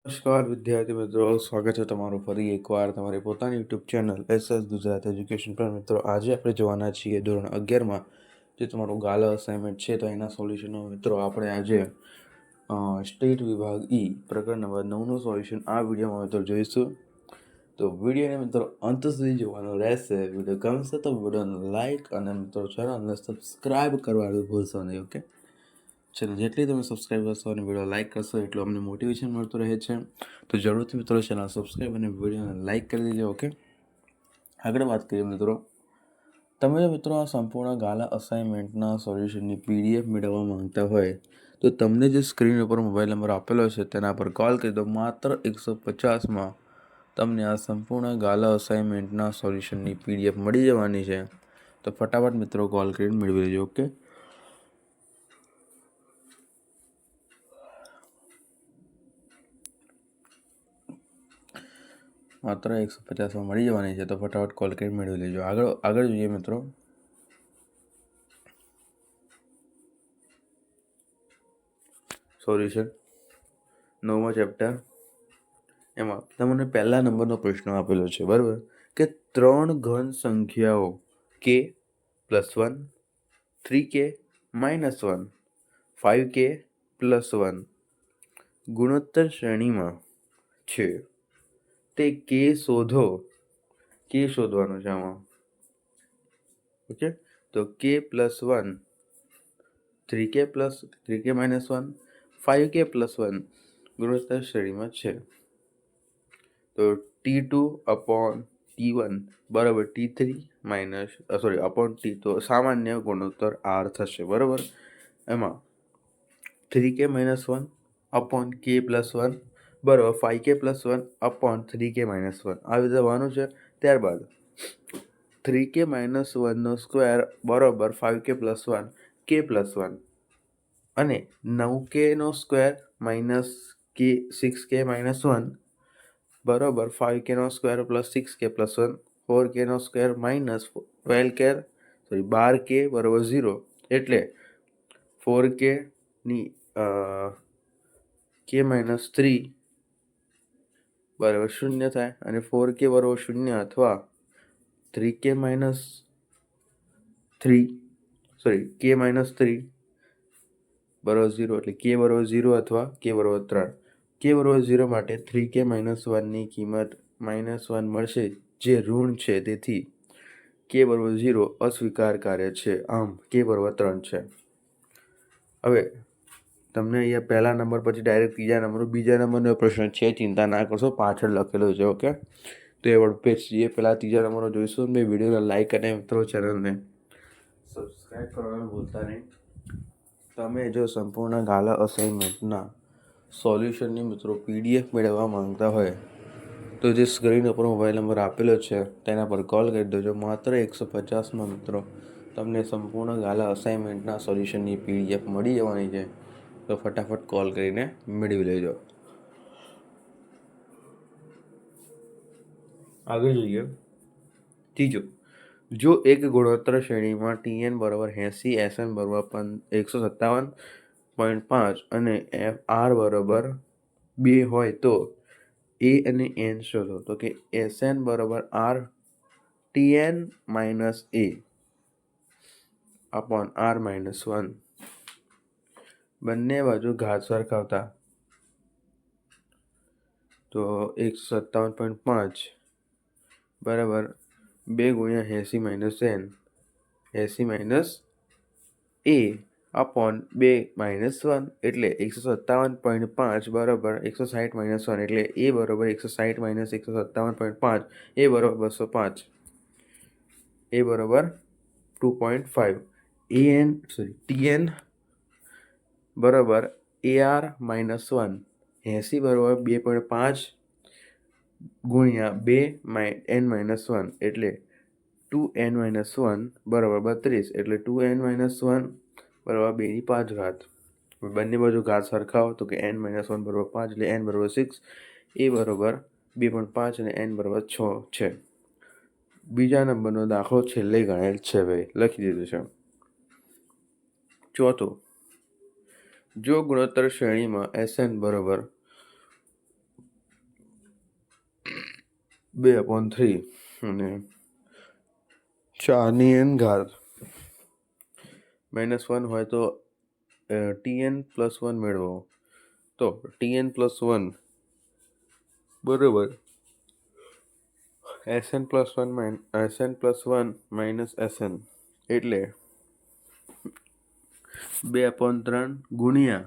નમસ્કાર વિદ્યાર્થી મિત્રો, સ્વાગત છે તમારું ફરી એકવાર તમારી પોતાની YouTube channel SS Gujarat education પર. મિત્રો આજે આપણે જોવાના છીએ ધોરણ 11માં જે તમારું ગાલા અસાઇનમેન્ટ છે તો એના સોલ્યુશનો. મિત્રો આપણે આજે સ્ટેટ વિભાગ પ્રકરણ નંબર 9નું સોલ્યુશન આ વિડીયોમાં મિત્રો જોઈશું. તો વિડીયોને મિત્રો અંત સુધી જોવાનું રહેશે. વિડીયો ગમશે તો વિડીયોને લાઇક અને મિત્રો ચેનલને સબસ્ક્રાઈબ કરવાનું ભૂલશો નહીં. ઓકે, ચલો, જેટલી તમે સબસ્ક્રાઈબ કરશો અને વિડીયો લાઇક કરશો એટલું અમને મોટિવેશન મળતું રહે છે. તો જરૂરથી મિત્રો ચેનલ સબસ્ક્રાઈબ અને વિડીયોને લાઇક કરી દેજો. ઓકે, આગળ વાત કરીએ મિત્રો. તમે મિત્રો આ સંપૂર્ણ ગાલા અસાઇનમેન્ટના સોલ્યુશનની PDF મેળવવા માંગતા હોય તો તમને જે સ્ક્રીન ઉપર મોબાઈલ નંબર આપેલો છે તેના પર કોલ કરી દો. માત્ર 150માં તમને આ સંપૂર્ણ ગાલા અસાઇનમેન્ટના સોલ્યુશનની PDF મળી જવાની છે. તો ફટાફટ મિત્રો કોલ કરીને મેળવી લેજો. ઓકે, માત્ર 150માં મળી જવાની છે. તો ફટાફટ કોલ કરી મેળવી લેજો. આગળ જોઈએ મિત્રો. સોલ્યુશન 9મા ચેપ્ટર, એમાં તમને પહેલા નંબરનો પ્રશ્ન આપેલો છે, બરાબર, કે 3 ઘન સંખ્યાઓ k +1, 3k -1, 5k +1 ગુણોત્તર શ્રેણીમાં છે તે k શોધો. k શોધવાનું છે આમાં. ઓકે, તો k +1, 3k -1, 5k +1 ગુણોત્તર શ્રેણીમાં છે. તો T2/T1 બરાબર T3 / T, તો સામાન્ય ગુણોત્તર R થશે, બરાબર. એમાં 3k - 1/k +1 બરાબર 5k +1/3k - 1 આવી જવાનું છે. ત્યારબાદ 3k - 1 સ્ક્વેર બરાબર 5k +1 k +1 અને 9k સ્ક્વેર -6k -1 બરાબર 5k square +6k +1 4k square -12k બરાબર 0. એટલે 4k ની k -3 બરાબર 0 થાય અને 4k બરાબર 0 અથવા 3k - 3 k - 3 બરાબર 0. એટલે k બરાબર 0 અથવા k બરાબર 3. k બરાબર 0 માટે 3k - 1ની કિંમત -1 મળશે જે ઋણ છે. તેથી k બરાબર 0 અસ્વીકાર્ય છે. આમ k બરાબર 3 છે. હવે તમને અહીંયા પહેલા નંબર પછી ડાયરેક્ટ બીજા નંબરનો પ્રશ્ન છે. ચિંતા ના કરશો, પાછળ લખેલો છે. ઓકે, તો એ વર્ડપેજ જે પહેલા ત્રીજા નંબરનો જોઈશું. મેં વિડીયોને લાઈક અને મિત્રો ચેનલને સબસ્ક્રાઈબ કરવાનું ભૂલતા નહીં. તમે જો સંપૂર્ણ ગાલા અસાઇનમેન્ટના સોલ્યુશનની મિત્રો PDF મેળવવા માંગતા હોય તો જે સ્ક્રીન ઉપર મોબાઈલ નંબર આપેલો છે તેના પર કોલ કરી દેજો. માત્ર 150માં મિત્રો તમને સંપૂર્ણ ગાલા અસાઇનમેન્ટના સોલ્યુશનની PDF મળી જવાની છે. તો ફટાફટ કોલ કરીને મેળવી લેજો. આગળ જોઈએ. ત્રીજો, જો એક ગુણોત્તર શ્રેણીમાં Tn બરાબર 80, Sn બરાબર 157.5 અને R બરાબર 2 હોય તો A અને N શોધો. તો કે Sn બરાબર R Tn - A/R - 1 બંને બાજુ ઘાત સરખાવતા તો 157.5 બરાબર 2 × 80 - N 80 - A/2 - 1 એટલે 157.5 બરાબર 160 - 1 એટલે A બરાબર 160 - 157.5 A બરાબર 205. A બરાબર 2.5. Tn બરાબર AR - 1 80 બરાબર 2.5 ગુણ્યા 2 n - 1 એટલે 2n - 1 બરાબર 32. એટલે 2n - 1 બરાબર 2/5. બંને બાજુ ઘાત સરખાવો તો કે n - 1 બરાબર 5 એટલે n બરાબર 6. A બરાબર 2.5 અને n બરાબર 6 છે. બીજા નંબરનો દાખલો છેલ્લે ગણેલ છે. ભાઈ લખી દીધું છે. ચોથો, જો ગુણોત્તર શ્રેણીમાં Sn બરાબર 2/3 અને 4 ની n ઘાત -1 હોય તો tn + 1 મેળવો. તો tn + 1 બરાબર sn + 1 sn એટલે 2/3 ગુણ્યા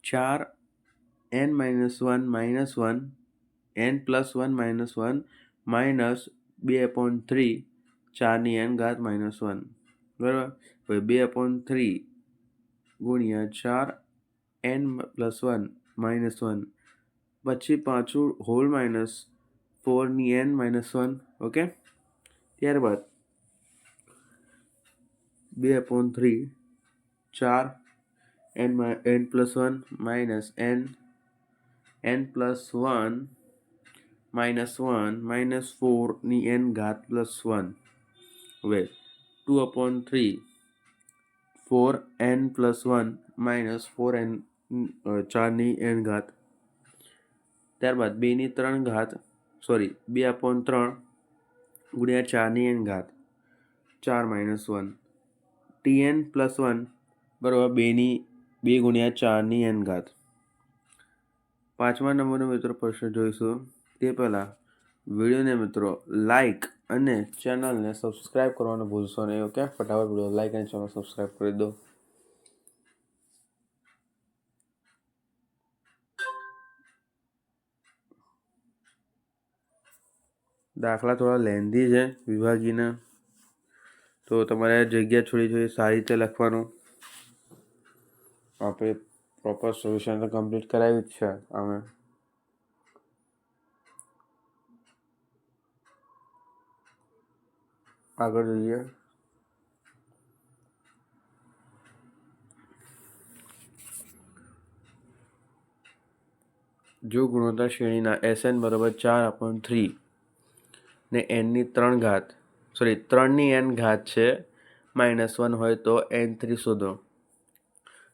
4n - 1 - 1 n + 1 - 1 માઇનસ 2/3 4 ની n ઘાત -1 બરાબર. હવે 2/3 ગુણ્યા 4n + 1 - 1 પછી પાછું હોલ માઇનસ 4 ની n - 1. ઓકે, ત્યારબાદ 2/3 4n + 1 માઇનસ n + 1 માઇનસ 4 ની n ઘાત +1. હવે 2/3 4n + 1 માઇનસ 4n 4 ની n ઘાત. ત્યારબાદ 2/3 2/3 ગુણ્યા 4 ની n ઘાત 4 - 1 tn + 1 બરાબર 2 ગુણ્યા 4 ની n ઘાત. 5મા નંબરનો મિત્રો પ્રશ્ન જોઈશું. તે પહેલાં વિડીયોને મિત્રો લાઈક અને ચેનલને સબસ્ક્રાઈબ કરવાનું ભૂલશો નહીં. ઓકે, ફટાફટ વિડીયો લાઈક અને ચેનલ સબસ્ક્રાઈબ કરી દો. દાખલા થોડા લેન્ધી છે વિભાગીના, તો તમારે જગ્યા થોડી સારી રીતે લખવાનું. આપણે પ્રોપર સોલ્યુશન તો કમ્પ્લીટ કરાવ્યું જ છે અમે. આગળ જોઈએ. જો ગુણોત્તર શ્રેણીના Sn બરાબર 4/3 ને n ની 3 ઘાત 3 ની n ઘાત છે -1 હોય તો n3 શોધો.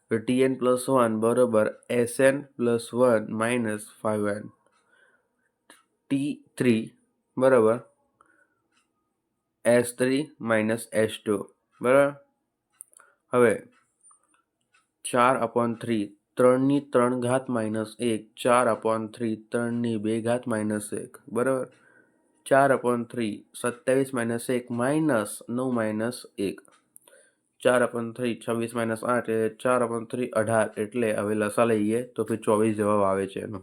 તો tn + 1 બરાબર Sn + 1 માઇનસ 5n t3 બરાબર S3 - S2 બરાબર. હવે 4/3 3 ની 3 ઘાત -1 4/3 3 ની 2 ઘાત -1 બરાબર. 4/3 27 - 1 માઇનસ 9 - 1 4/3 26 - 8 એટલે 4/3 18 એટલે હવે લસા લઈએ તો 24 જવાબ આવે છે એનો.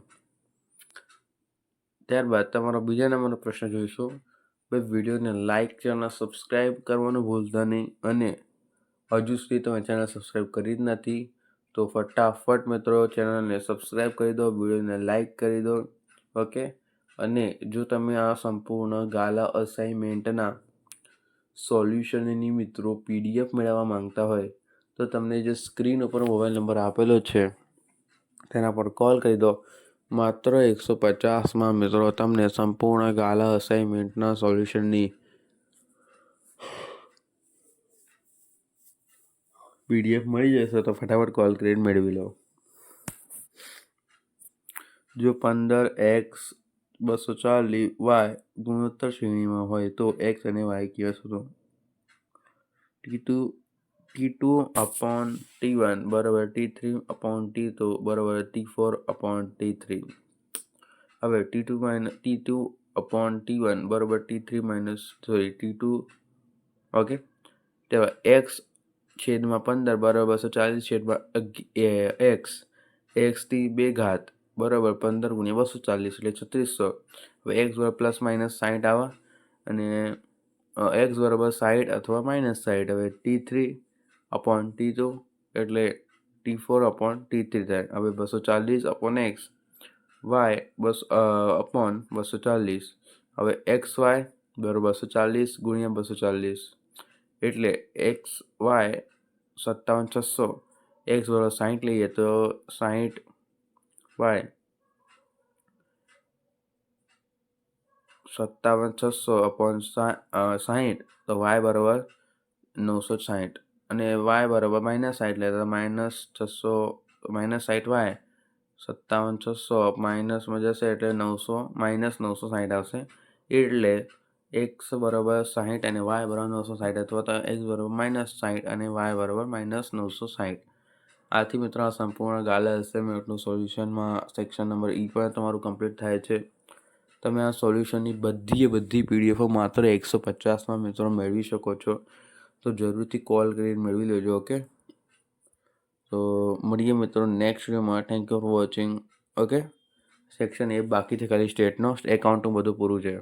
ત્યારબાદ તમારો બીજા નંબરનો પ્રશ્ન જોઈશું. ભાઈ વિડીયોને લાઈક ચેનલ સબસ્ક્રાઈબ કરવાનું ભૂલતા નહીં, અને હજુ સુધી તમે ચેનલ સબસ્ક્રાઈબ કરી જ નથી તો ફટાફટ મિત્રો ચેનલને સબસ્ક્રાઈબ કરી દો, વિડીયોને લાઈક કરી દો. ઓકે, અને જો તમે આ સંપૂર્ણ ગાલા અસાઇનમેન્ટના સોલ્યુશનની મિત્રો PDF મેળવવા માંગતા હોય તો તમને જે સ્ક્રીન ઉપર મોબાઈલ નંબર આપેલો છે તેના પર કોલ કરી દો. માત્ર 150માં મિત્રો તમને સંપૂર્ણ ગાલા અસાઇનમેન્ટના સોલ્યુશનની PDF મળી જશે, તો ફટાફટ કોલ કરીને મેળવી લો. જો 15x 240y ગુણોત્તર શ્રેણીમાં હોય તો x અને y કેવા શોધો. T2/T1 બરાબર T3/T2 બરાબર T4/T3. હવે T2/T1 બરાબર T2 ઓકે. તેવા x/15 બરાબર 240/x x થી 2 ઘાત બરાબર 15 × 240 એટલે 3600. હવે x બરાબર ±60 આવે અને x બરાબર 60 અથવા -60. હવે T3/T2 એટલે T4/T3 થાય. હવે 240/x y /240. હવે xy બરાબર 240 × 240 એટલે xy 57600. x બરાબર 60 લઈએ તો 60y 57600/60 તો y બરાબર 960 અને y બરાબર -60 લે તો -60y 57600 માઇનસમાં જશે એટલે -960 આવશે. એટલે એક્સ બરાબર 60 અને વાય બરાબર 960 અથવા તો એક્સ બરાબર -60 અને વાય બરાબર -960. આથી મિત્રો આ સંપૂર્ણ ગાલા અસાઇનમેન્ટનું સોલ્યુશનમાં સેક્શન નંબર ઈ પણ તમારું કમ્પ્લીટ થાય છે. તમે આ સોલ્યુશનની બધી પીડીએફો માત્ર 150માં મિત્રો મેળવી શકો છો. તો જરૂરથી કોલ કરીને મેળવી લેજો. ઓકે, તો મળીએ મિત્રો નેક્સ્ટ વિડીયોમાં. Thank you for watching. Okay, section A બાકી છે ખાલી સ્ટેટનો. એકાઉન્ટનું બધું પૂરું છે.